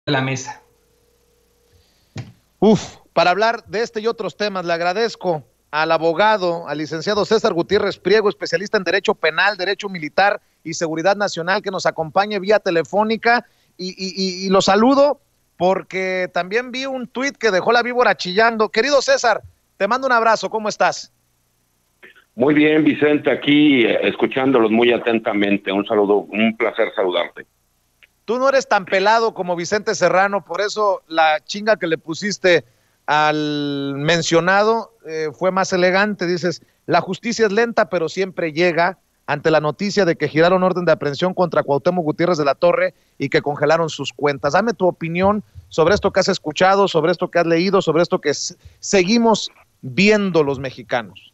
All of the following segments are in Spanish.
la mesa. Para hablar de este y otros temas, le agradezco al abogado, al licenciado César Gutiérrez Priego, especialista en Derecho Penal, Derecho Militar y Seguridad Nacional, que nos acompañe vía telefónica y lo saludo porque también vi un tuit que dejó la víbora chillando. Querido César, te mando un abrazo, ¿cómo estás? Muy bien, Vicente, aquí escuchándolos muy atentamente. Un saludo, un placer saludarte. Tú no eres tan pelado como Vicente Serrano, por eso la chinga que le pusiste al mencionado fue más elegante. Dices, la justicia es lenta, pero siempre llega. Ante la noticia de que giraron orden de aprehensión contra Cuauhtémoc Gutiérrez de la Torre y que congelaron sus cuentas. Dame tu opinión sobre esto que has escuchado, sobre esto que has leído, sobre esto que seguimos viendo los mexicanos.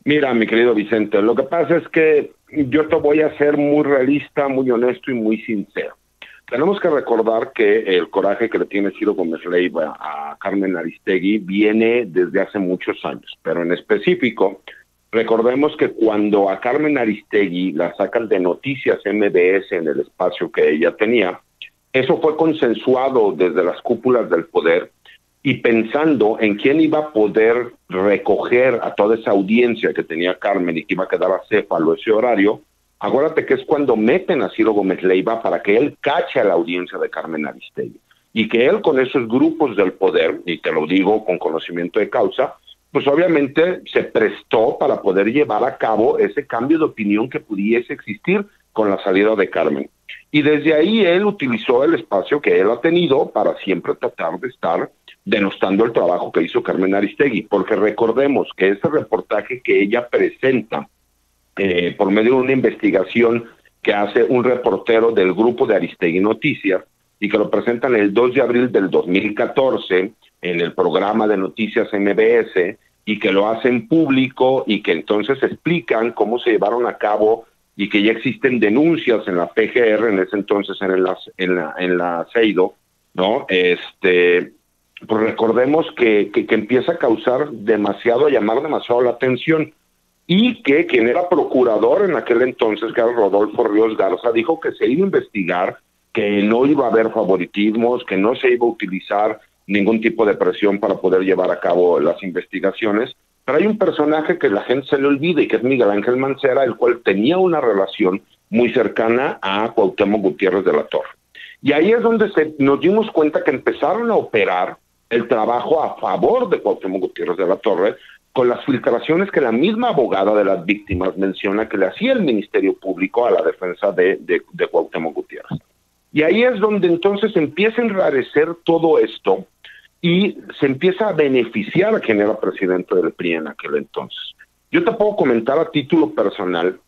Mira, mi querido Vicente, lo que pasa es que yo te voy a ser muy realista, muy honesto y muy sincero. Tenemos que recordar que el coraje que le tiene Ciro Gómez Leiva a Carmen Aristegui viene desde hace muchos años, pero en específico, recordemos que cuando a Carmen Aristegui la sacan de Noticias MBS en el espacio que ella tenía, eso fue consensuado desde las cúpulas del poder y pensando en quién iba a poder recoger a toda esa audiencia que tenía Carmen y que iba a quedar acéfalo ese horario. Acuérdate que es cuando meten a Ciro Gómez Leiva para que él cache a la audiencia de Carmen Aristegui y que él con esos grupos del poder, y te lo digo con conocimiento de causa, pues obviamente se prestó para poder llevar a cabo ese cambio de opinión que pudiese existir con la salida de Carmen. Y desde ahí él utilizó el espacio que él ha tenido para siempre tratar de estar denostando el trabajo que hizo Carmen Aristegui, porque recordemos que ese reportaje que ella presenta por medio de una investigación que hace un reportero del grupo de Aristegui Noticias y que lo presentan el 2 de abril del 2014 en el programa de Noticias MBS y que lo hacen público y que entonces explican cómo se llevaron a cabo y que ya existen denuncias en la PGR, en ese entonces en la CEIDO, ¿no? Pues recordemos que empieza a causar a llamar demasiado la atención y que quien era procurador en aquel entonces, que era Rodolfo Ríos Garza, dijo que se iba a investigar, que no iba a haber favoritismos, que no se iba a utilizar ningún tipo de presión para poder llevar a cabo las investigaciones. Pero hay un personaje que la gente se le olvida y que es Miguel Ángel Mancera, el cual tenía una relación muy cercana a Cuauhtémoc Gutiérrez de la Torre. Y ahí es donde nos dimos cuenta que empezaron a operar el trabajo a favor de Cuauhtémoc Gutiérrez de la Torre, con las filtraciones que la misma abogada de las víctimas menciona que le hacía el Ministerio Público a la defensa de Cuauhtémoc Gutiérrez. Y ahí es donde entonces empieza a enrarecer todo esto y se empieza a beneficiar a quien era presidente del PRI en aquel entonces. Yo te puedo comentar a título personal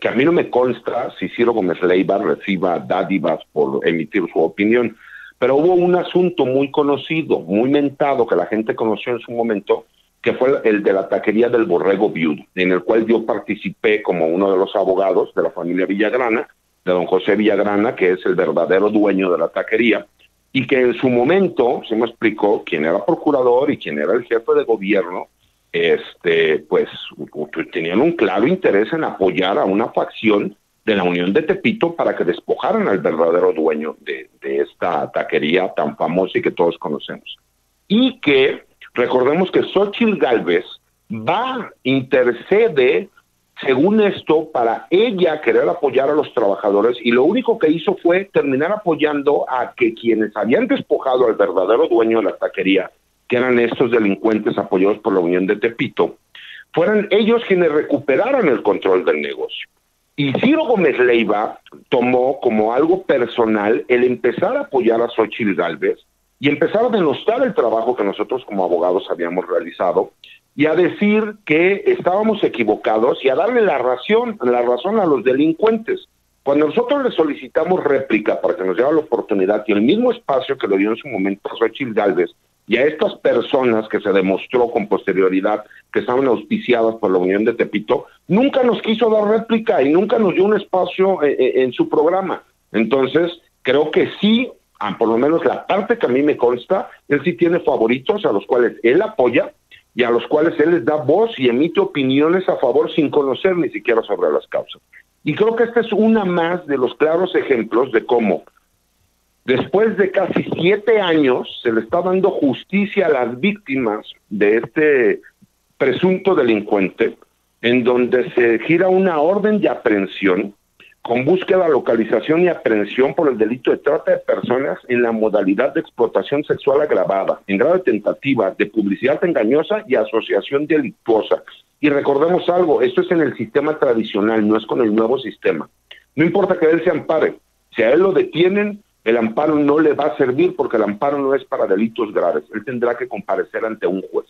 que a mí no me consta si Ciro Gómez Leiva reciba dádivas por emitir su opinión, pero hubo un asunto muy conocido, muy mentado, que la gente conoció en su momento, que fue el de la taquería del Borrego Viudo, en el cual yo participé como uno de los abogados de la familia Villagrana, de don José Villagrana, que es el verdadero dueño de la taquería, y que en su momento se me explicó quién era procurador y quién era el jefe de gobierno, pues tenían un claro interés en apoyar a una facción de la Unión de Tepito para que despojaran al verdadero dueño de esta taquería tan famosa y que todos conocemos. Y que recordemos que Xóchitl Gálvez intercede, según esto, para ella querer apoyar a los trabajadores, y lo único que hizo fue terminar apoyando a que quienes habían despojado al verdadero dueño de la taquería, que eran estos delincuentes apoyados por la Unión de Tepito, fueran ellos quienes recuperaran el control del negocio. Y Ciro Gómez Leiva tomó como algo personal el empezar a apoyar a Xóchitl Gálvez y empezar a denostar el trabajo que nosotros como abogados habíamos realizado y a decir que estábamos equivocados y a darle la razón a los delincuentes. Cuando nosotros le solicitamos réplica para que nos diera la oportunidad y el mismo espacio que le dio en su momento a Xóchitl Gálvez y a estas personas que se demostró con posterioridad que estaban auspiciadas por la Unión de Tepito, nunca nos quiso dar réplica y nunca nos dio un espacio en su programa. Entonces, creo que sí, por lo menos la parte que a mí me consta, él sí tiene favoritos a los cuales él apoya y a los cuales él les da voz y emite opiniones a favor sin conocer ni siquiera sobre las causas. Y creo que esta es una más de los claros ejemplos de cómo Después de casi 7 años, se le está dando justicia a las víctimas de este presunto delincuente, en donde se gira una orden de aprehensión con búsqueda, localización y aprehensión por el delito de trata de personas en la modalidad de explotación sexual agravada, en grado de tentativa, de publicidad engañosa y asociación delictuosa. Y recordemos algo, esto es en el sistema tradicional, no es con el nuevo sistema. No importa que él se ampare, si a él lo detienen, el amparo no le va a servir porque el amparo no es para delitos graves, él tendrá que comparecer ante un juez.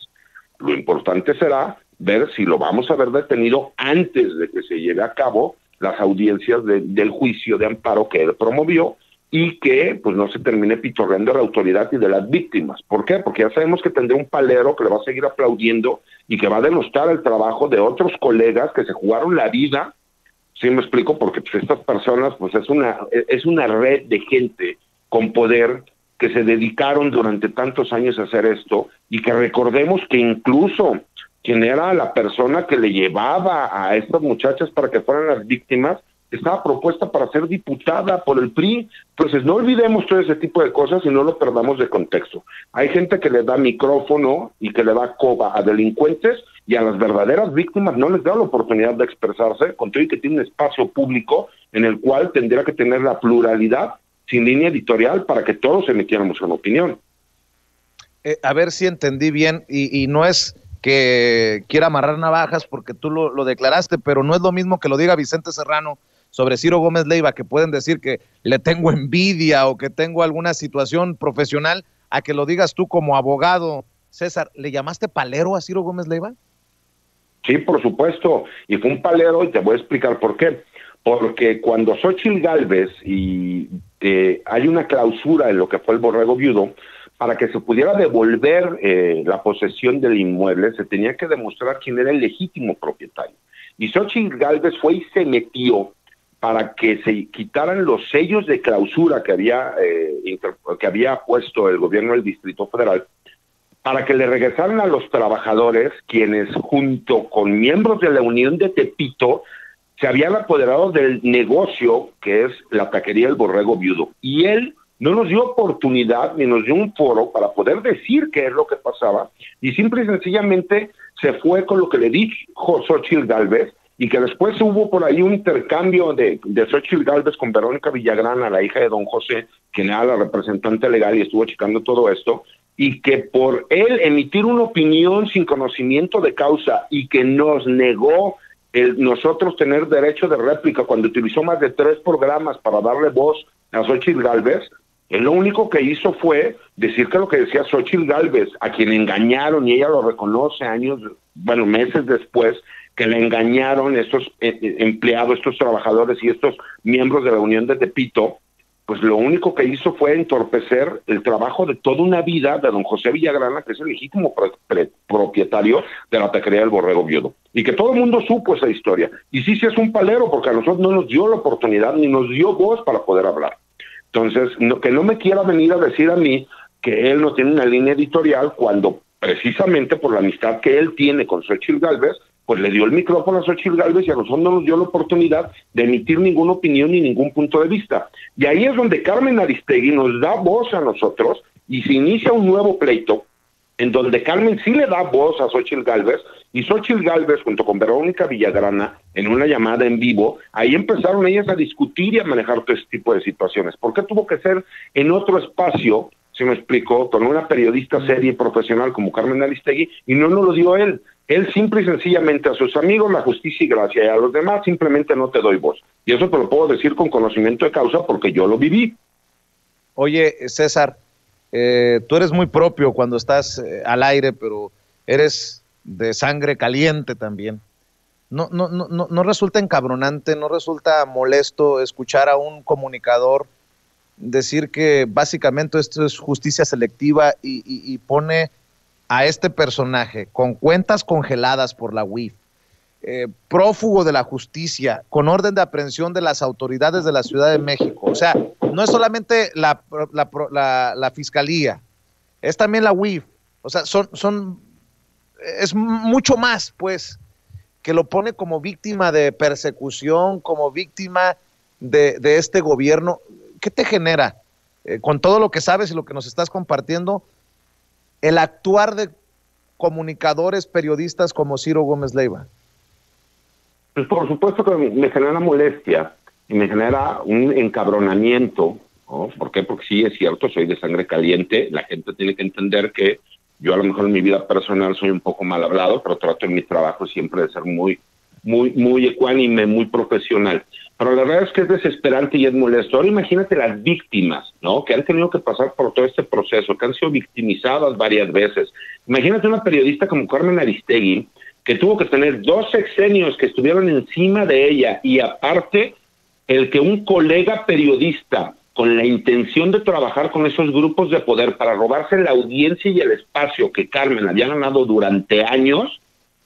Lo importante será ver si lo vamos a ver detenido antes de que se lleve a cabo las audiencias del juicio de amparo que él promovió y que pues no se termine pitorreando de la autoridad y de las víctimas. ¿Por qué? Porque ya sabemos que tendrá un palero que le va a seguir aplaudiendo y que va a denostar el trabajo de otros colegas que se jugaron la vida. ¿Sí me explico? Porque pues, estas personas pues es una red de gente con poder que se dedicaron durante tantos años a hacer esto y que recordemos que incluso quien era la persona que le llevaba a estas muchachas para que fueran las víctimas, estaba propuesta para ser diputada por el PRI. Entonces, no olvidemos todo ese tipo de cosas y no lo perdamos de contexto. Hay gente que le da micrófono y que le da coba a delincuentes y a las verdaderas víctimas no les da la oportunidad de expresarse, con todo y que tiene un espacio público en el cual tendría que tener la pluralidad sin línea editorial para que todos emitiéramos una opinión. A ver si entendí bien, y no es que quiera amarrar navajas porque tú lo declaraste, pero no es lo mismo que lo diga Vicente Serrano sobre Ciro Gómez Leiva, que pueden decir que le tengo envidia o que tengo alguna situación profesional, a que lo digas tú como abogado. César, ¿le llamaste palero a Ciro Gómez Leiva? Sí, por supuesto, y fue un palero y te voy a explicar por qué. Porque cuando Xóchitl Gálvez hay una clausura en lo que fue el Borrego Viudo, para que se pudiera devolver la posesión del inmueble, se tenía que demostrar quién era el legítimo propietario. Y Xóchitl Gálvez fue y se metió para que se quitaran los sellos de clausura que había puesto el gobierno del Distrito Federal, para que le regresaran a los trabajadores, quienes junto con miembros de la Unión de Tepito se habían apoderado del negocio que es la taquería El Borrego Viudo. Y él no nos dio oportunidad ni nos dio un foro para poder decir qué es lo que pasaba, y simple y sencillamente se fue con lo que le dijo Xóchitl Gálvez, y que después hubo por ahí un intercambio de Xóchitl Gálvez con Verónica Villagrana, la hija de don José, quien era la representante legal y estuvo checando todo esto, y que por él emitir una opinión sin conocimiento de causa y que nos negó nosotros tener derecho de réplica cuando utilizó más de 3 programas para darle voz a Xóchitl Gálvez, él lo único que hizo fue decir que lo que decía Xóchitl Gálvez, a quien engañaron, y ella lo reconoce meses después, que le engañaron estos empleados, estos trabajadores y estos miembros de la Unión de Tepito, pues lo único que hizo fue entorpecer el trabajo de toda una vida de don José Villagrana, que es el legítimo propietario de la taquería del Borrego Viudo. Y que todo el mundo supo esa historia. Y sí es un palero, porque a nosotros no nos dio la oportunidad ni nos dio voz para poder hablar. Entonces, que no me quiera venir a decir a mí que él no tiene una línea editorial, cuando precisamente por la amistad que él tiene con Xóchitl Gálvez, pues le dio el micrófono a Xóchitl Gálvez y a nosotros no nos dio la oportunidad de emitir ninguna opinión ni ningún punto de vista. Y ahí es donde Carmen Aristegui nos da voz a nosotros y se inicia un nuevo pleito en donde Carmen sí le da voz a Xóchitl Gálvez, y Xóchitl Gálvez junto con Verónica Villagrana en una llamada en vivo, ahí empezaron ellas a discutir y a manejar todo ese tipo de situaciones. ¿Por qué tuvo que ser en otro espacio, se me explicó, con una periodista seria y profesional como Carmen Aristegui, y no nos lo dio él? Él simple y sencillamente a sus amigos la justicia y gracia, y a los demás simplemente no te doy voz. Y eso te lo puedo decir con conocimiento de causa porque yo lo viví. Oye, César, tú eres muy propio cuando estás al aire, pero eres de sangre caliente también. No resulta encabronante, no resulta molesto escuchar a un comunicador decir que básicamente esto es justicia selectiva y pone a este personaje con cuentas congeladas por la UIF, prófugo de la justicia, con orden de aprehensión de las autoridades de la Ciudad de México? O sea, no es solamente la fiscalía, es también la UIF. O sea, es mucho más, pues, que lo pone como víctima de persecución, como víctima de este gobierno. ¿Qué te genera con todo lo que sabes y lo que nos estás compartiendo, el actuar de comunicadores, periodistas como Ciro Gómez Leiva? Pues por supuesto que me genera molestia y me genera un encabronamiento, ¿no? ¿Por qué? Porque sí, es cierto, soy de sangre caliente, la gente tiene que entender que yo a lo mejor en mi vida personal soy un poco mal hablado, pero trato en mi trabajo siempre de ser muy ecuánime, muy profesional. Pero la verdad es que es desesperante y es molesto. Ahora imagínate las víctimas, ¿no? Que han tenido que pasar por todo este proceso, que han sido victimizadas varias veces. Imagínate una periodista como Carmen Aristegui, que tuvo que tener 2 sexenios que estuvieron encima de ella, y aparte el que un colega periodista con la intención de trabajar con esos grupos de poder para robarse la audiencia y el espacio que Carmen había ganado durante años,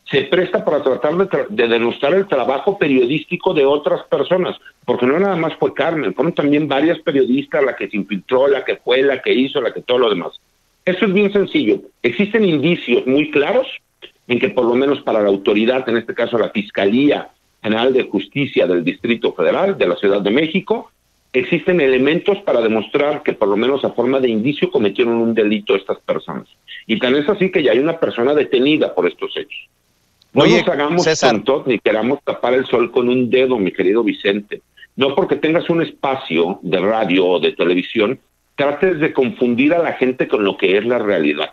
se presta para tratar de denostar el trabajo periodístico de otras personas, porque no nada más fue Carmen, fueron también varias periodistas, la que se infiltró, la que fue, la que hizo, la que todo lo demás. Eso es bien sencillo. Existen indicios muy claros en que por lo menos para la autoridad, en este caso la Fiscalía General de Justicia del Distrito Federal, de la Ciudad de México, existen elementos para demostrar que por lo menos a forma de indicio cometieron un delito estas personas. Y tan es así que ya hay una persona detenida por estos hechos. No nos hagamos tontos ni queramos tapar el sol con un dedo, mi querido Vicente. No porque tengas un espacio de radio o de televisión, trates de confundir a la gente con lo que es la realidad.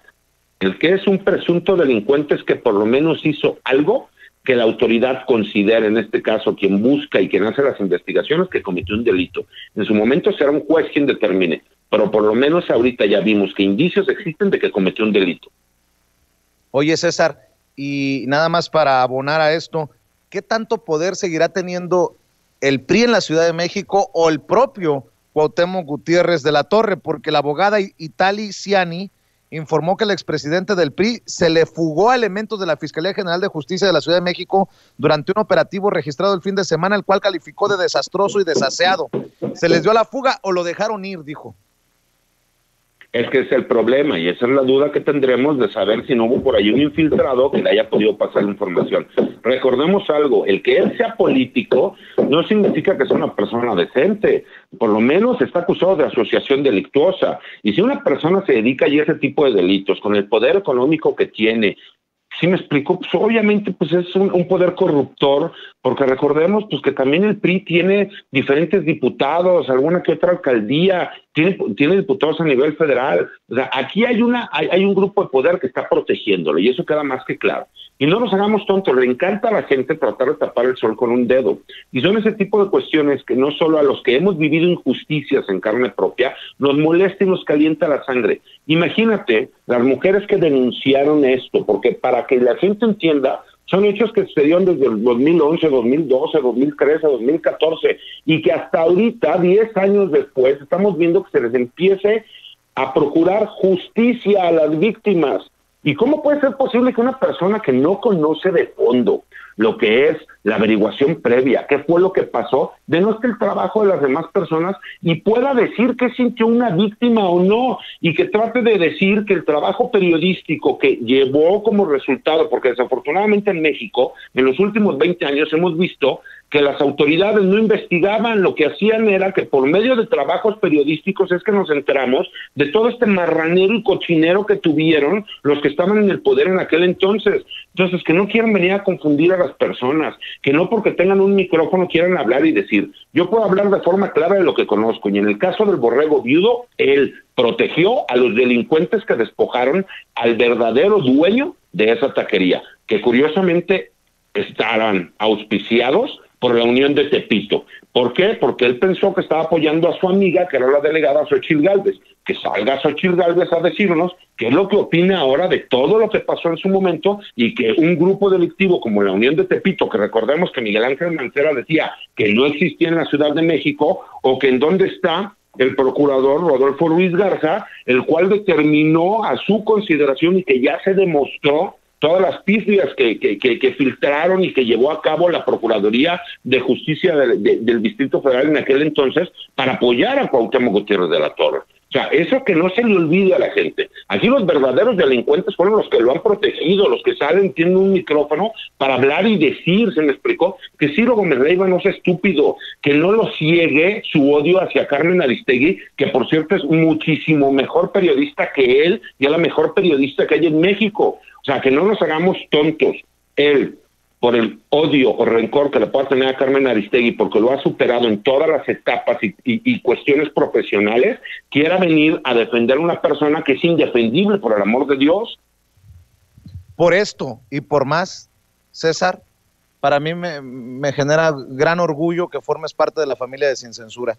El que es un presunto delincuente es que por lo menos hizo algo que la autoridad considere, en este caso quien busca y quien hace las investigaciones, que cometió un delito. En su momento será un juez quien determine, pero por lo menos ahorita ya vimos que indicios existen de que cometió un delito. Oye, César, y nada más para abonar a esto, ¿qué tanto poder seguirá teniendo el PRI en la Ciudad de México o el propio Cuauhtémoc Gutiérrez de la Torre? Porque la abogada Itali Ciani informó que el expresidente del PRI se le fugó a elementos de la Fiscalía General de Justicia de la Ciudad de México durante un operativo registrado el fin de semana, el cual calificó de desastroso y desaseado. ¿Se les dio la fuga o lo dejaron ir?, dijo. Es que es el problema y esa es la duda que tendremos de saber si no hubo por ahí un infiltrado que le haya podido pasar la información. Recordemos algo, el que él sea político no significa que sea una persona decente, por lo menos está acusado de asociación delictuosa, y si una persona se dedica a ese tipo de delitos con el poder económico que tiene, ¿sí me explico? Pues obviamente pues es un poder corruptor, porque recordemos pues que también el PRI tiene diferentes diputados, alguna que otra alcaldía, tiene diputados a nivel federal. O sea, aquí hay un grupo de poder que está protegiéndolo, y eso queda más que claro. Y no nos hagamos tontos, le encanta a la gente tratar de tapar el sol con un dedo. Y son ese tipo de cuestiones que no solo a los que hemos vivido injusticias en carne propia, nos molesta y nos calienta la sangre. Imagínate las mujeres que denunciaron esto, porque para que la gente entienda, son hechos que sucedieron desde el 2011, 2012, 2013, 2014, y que hasta ahorita, 10 años después, estamos viendo que se les empiece a procurar justicia a las víctimas. ¿Y cómo puede ser posible que una persona que no conoce de fondo lo que es la averiguación previa, qué fue lo que pasó, denoste el trabajo de las demás personas y pueda decir qué sintió una víctima o no, y que trate de decir que el trabajo periodístico que llevó como resultado, porque desafortunadamente en México, en los últimos 20 años hemos visto que las autoridades no investigaban, lo que hacían era que por medio de trabajos periodísticos es que nos enteramos de todo este marranero y cochinero que tuvieron los que estaban en el poder en aquel entonces. Entonces, que no quieran venir a confundir a las personas, que no porque tengan un micrófono quieran hablar y decir. Yo puedo hablar de forma clara de lo que conozco, y en el caso del borrego viudo, él protegió a los delincuentes que despojaron al verdadero dueño de esa taquería, que curiosamente estarán auspiciados por la Unión de Tepito. ¿Por qué? Porque él pensó que estaba apoyando a su amiga, que era la delegada Xochitl Gálvez. Que salga Xochitl Gálvez a decirnos qué es lo que opina ahora de todo lo que pasó en su momento, y que un grupo delictivo como la Unión de Tepito, que recordemos que Miguel Ángel Mancera decía que no existía en la Ciudad de México, o que en dónde está el procurador Rodolfo Ruiz Garza, el cual determinó a su consideración y que ya se demostró todas las pifias que filtraron y que llevó a cabo la Procuraduría de Justicia del Distrito Federal en aquel entonces para apoyar a Cuauhtémoc Gutiérrez de la Torre. O sea, eso que no se le olvide a la gente. Aquí los verdaderos delincuentes fueron los que lo han protegido, los que salen, tienen un micrófono para hablar y decir, se me explicó, que Ciro Gómez Leiva no sea estúpido, que no lo ciegue su odio hacia Carmen Aristegui, que por cierto es muchísimo mejor periodista que él y es la mejor periodista que hay en México. O sea, que no nos hagamos tontos. Él, por el odio o rencor que le pueda tener a Carmen Aristegui, porque lo ha superado en todas las etapas y cuestiones profesionales, quiera venir a defender a una persona que es indefendible, por el amor de Dios. Por esto y por más, César, para mí me genera gran orgullo que formes parte de la familia de Sin Censura,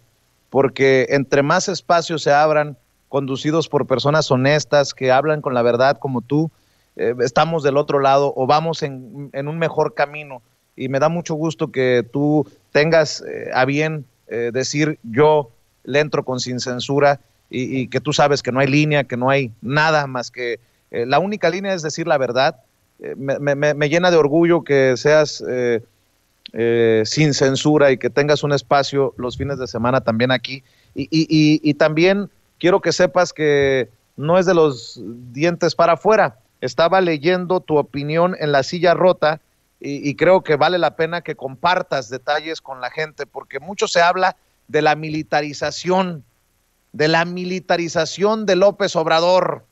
porque entre más espacios se abran, conducidos por personas honestas, que hablan con la verdad como tú, estamos del otro lado o vamos en un mejor camino, y me da mucho gusto que tú tengas a bien decir yo le entro con Sin Censura, y que tú sabes que no hay línea, que no hay nada más que la única línea es decir la verdad. Me llena de orgullo que seas Sin Censura y que tengas un espacio los fines de semana también aquí, y también quiero que sepas que no es de los dientes para afuera. Estaba leyendo tu opinión en La Silla Rota y creo que vale la pena que compartas detalles con la gente, porque mucho se habla de la militarización de López Obrador.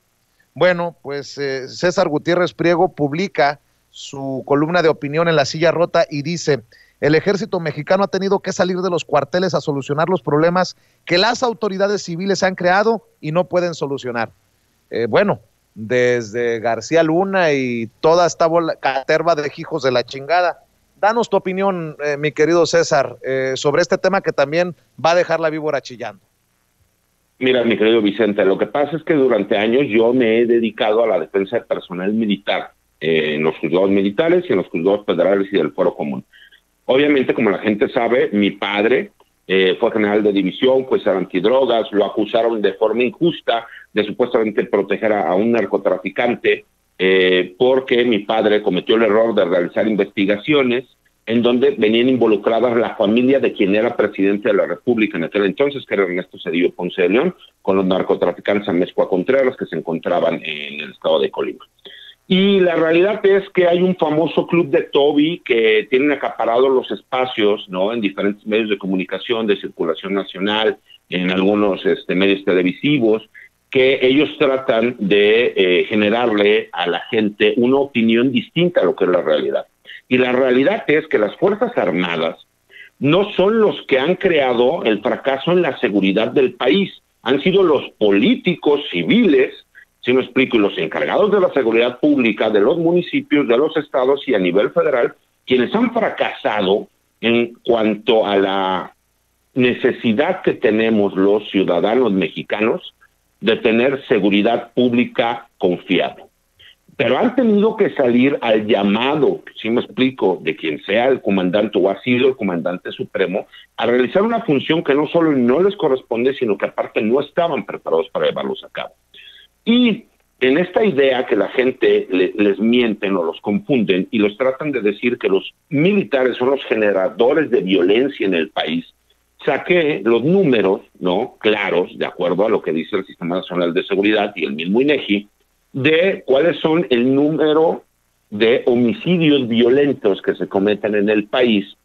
Bueno, pues César Gutiérrez Priego publica su columna de opinión en La Silla Rota y dice: el ejército mexicano ha tenido que salir de los cuarteles a solucionar los problemas que las autoridades civiles han creado y no pueden solucionar. Bueno, desde García Luna y toda esta caterva de hijos de la chingada. Danos tu opinión, mi querido César, sobre este tema que también va a dejar la víbora chillando. Mira, mi querido Vicente, lo que pasa es que durante años yo me he dedicado a la defensa de personal militar en los juzgados militares y en los juzgados federales y del Fuero Común. Obviamente, como la gente sabe, mi padre fue general de división, pues era antidrogas, lo acusaron de forma injusta de supuestamente proteger a un narcotraficante, porque mi padre cometió el error de realizar investigaciones en donde venían involucradas la familia de quien era presidente de la República en aquel entonces, que era Ernesto Zedillo Ponce de León, con los narcotraficantes Amezcua Contreras, que se encontraban en el estado de Colima. Y la realidad es que hay un famoso club de Toby que tienen acaparados los espacios, ¿no?, en diferentes medios de comunicación, de circulación nacional, en algunos medios televisivos, que ellos tratan de generarle a la gente una opinión distinta a lo que es la realidad. Y la realidad es que las Fuerzas Armadas no son los que han creado el fracaso en la seguridad del país, han sido los políticos civiles, si me explico, y los encargados de la seguridad pública de los municipios, de los estados y a nivel federal, quienes han fracasado en cuanto a la necesidad que tenemos los ciudadanos mexicanos de tener seguridad pública confiable. Pero han tenido que salir al llamado, si me explico, de quien sea el comandante o ha sido el comandante supremo, a realizar una función que no solo no les corresponde, sino que aparte no estaban preparados para llevarlos a cabo. Y en esta idea que la gente les mienten o los confunden y los tratan de decir que los militares son los generadores de violencia en el país, saqué los números, ¿no?, claros, de acuerdo a lo que dice el Sistema Nacional de Seguridad y el mismo INEGI, de cuáles son el número de homicidios violentos que se cometen en el país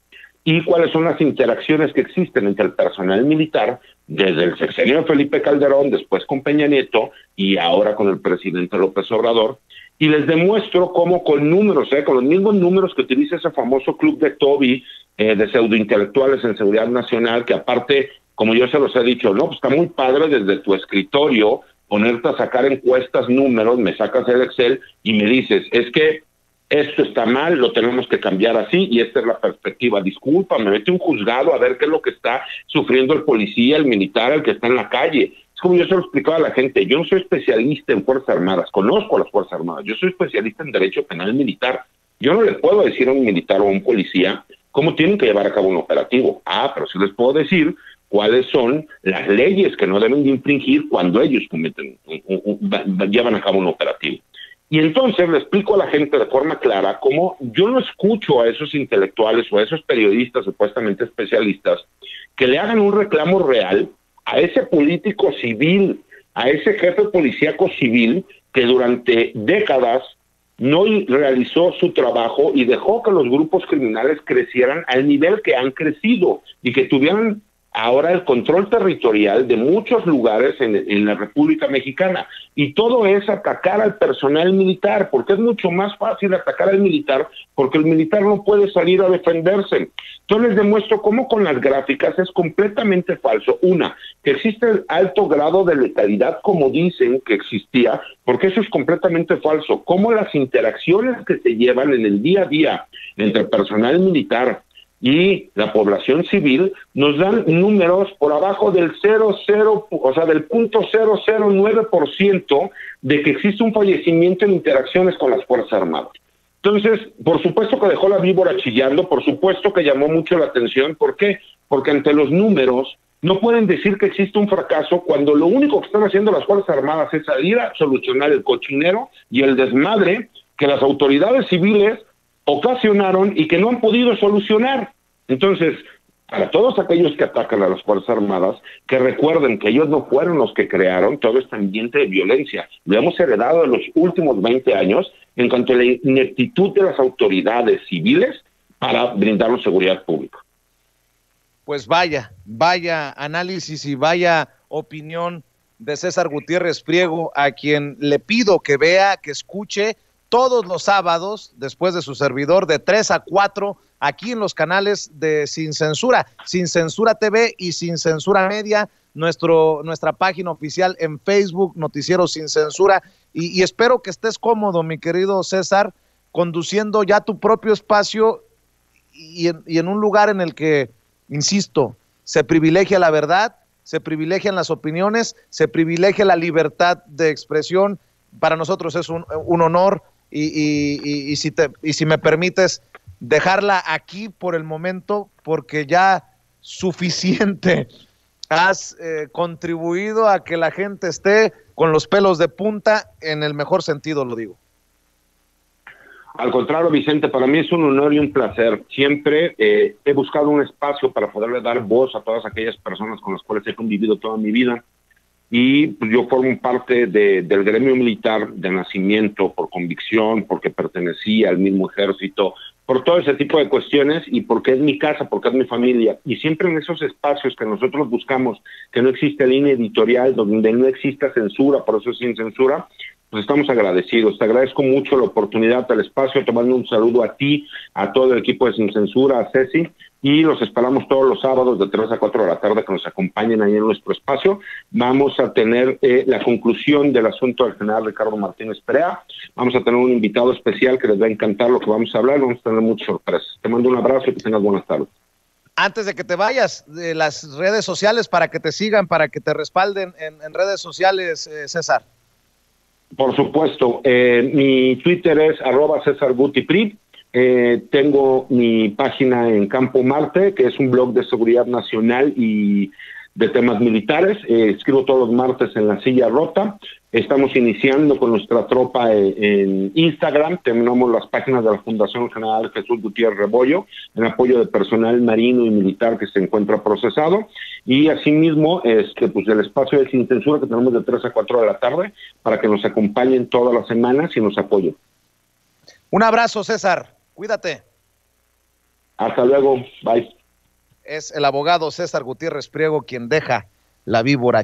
y cuáles son las interacciones que existen entre el personal militar desde el sexenio de Felipe Calderón, después con Peña Nieto y ahora con el presidente López Obrador, y les demuestro cómo con números, con los mismos números que utiliza ese famoso club de Toby, de pseudointelectuales en seguridad nacional, que aparte, como yo se los he dicho, no, pues está muy padre desde tu escritorio ponerte a sacar encuestas, números, me sacas el Excel y me dices, es que esto está mal, lo tenemos que cambiar así y esta es la perspectiva. Disculpa, me mete un juzgado a ver qué es lo que está sufriendo el policía, el militar, el que está en la calle. Es como yo se lo explicaba a la gente, yo no soy especialista en Fuerzas Armadas, conozco a las Fuerzas Armadas, yo soy especialista en Derecho Penal Militar. Yo no le puedo decir a un militar o a un policía cómo tienen que llevar a cabo un operativo. Pero sí les puedo decir cuáles son las leyes que no deben de infringir cuando ellos llevan a cabo un operativo. Y entonces le explico a la gente de forma clara cómo yo no escucho a esos intelectuales o a esos periodistas supuestamente especialistas que le hagan un reclamo real a ese político civil a ese jefe policíaco civil que durante décadas no realizó su trabajo y dejó que los grupos criminales crecieran al nivel que han crecido y que tuvieran ahora el control territorial de muchos lugares en la República Mexicana. Y todo es atacar al personal militar, porque es mucho más fácil atacar al militar, porque el militar no puede salir a defenderse. Entonces les demuestro cómo con las gráficas es completamente falso. Una, que existe el alto grado de letalidad como dicen que existía, porque eso es completamente falso. Cómo las interacciones que se llevan en el día a día entre personal militar y la población civil nos dan números por abajo del 0.009% de que existe un fallecimiento en interacciones con las Fuerzas Armadas. Entonces, por supuesto que dejó la víbora chillando, por supuesto que llamó mucho la atención. ¿Por qué? Porque ante los números no pueden decir que existe un fracaso cuando lo único que están haciendo las Fuerzas Armadas es salir a solucionar el cochinero y el desmadre que las autoridades civiles ocasionaron y que no han podido solucionar. Entonces, para todos aquellos que atacan a las Fuerzas Armadas, que recuerden que ellos no fueron los que crearon todo este ambiente de violencia. Lo hemos heredado en los últimos 20 años en cuanto a la ineptitud de las autoridades civiles para brindarnos seguridad pública. Pues vaya análisis y vaya opinión de César Gutiérrez Priego, a quien le pido que vea, que escuche todos los sábados, después de su servidor, de 3 a 4, aquí en los canales de Sin Censura TV y Sin Censura Media, nuestra página oficial en Facebook, Noticiero Sin Censura, y espero que estés cómodo, mi querido César, conduciendo ya tu propio espacio y en un lugar en el que, insisto, se privilegia la verdad, se privilegian las opiniones, se privilegia la libertad de expresión. Para nosotros es un honor y si me permites dejarla aquí por el momento, porque ya suficiente has contribuido a que la gente esté con los pelos de punta, en el mejor sentido lo digo. Al contrario, Vicente, para mí es un honor y un placer. Siempre he buscado un espacio para poderle dar voz a todas aquellas personas con las cuales he convivido toda mi vida. Y pues, yo formo parte del gremio militar de nacimiento, por convicción, porque pertenecía al mismo ejército, por todo ese tipo de cuestiones y porque es mi casa, porque es mi familia. Y siempre en esos espacios que nosotros buscamos, que no existe línea editorial, donde no exista censura, por eso es Sin Censura, pues estamos agradecidos. Te agradezco mucho la oportunidad, el espacio, te mando un saludo a ti, a todo el equipo de Sin Censura, a Ceci, y los esperamos todos los sábados de 3 a 4 de la tarde que nos acompañen ahí en nuestro espacio. Vamos a tener la conclusión del asunto del general Ricardo Martínez Perea. Vamos a tener un invitado especial que les va a encantar lo que vamos a hablar. Vamos a tener muchas sorpresas. Te mando un abrazo y que tengas buenas tardes. Antes de que te vayas, de las redes sociales para que te sigan, para que te respalden en redes sociales, César. Por supuesto, mi Twitter es @CésarGutiPri. Tengo mi página en Campo Marte, que es un blog de seguridad nacional y de temas militares. Escribo todos los martes en La Silla Rota. Estamos iniciando con nuestra tropa en Instagram. Tenemos las páginas de la Fundación General Jesús Gutiérrez Rebollo, en apoyo de personal marino y militar que se encuentra procesado. Y asimismo, pues el espacio de Sin Censura que tenemos de 3 a 4 de la tarde, para que nos acompañen todas las semanas y nos apoyen. Un abrazo, César. Cuídate. Hasta luego. Bye. Es el abogado César Gutiérrez Priego quien deja la víbora.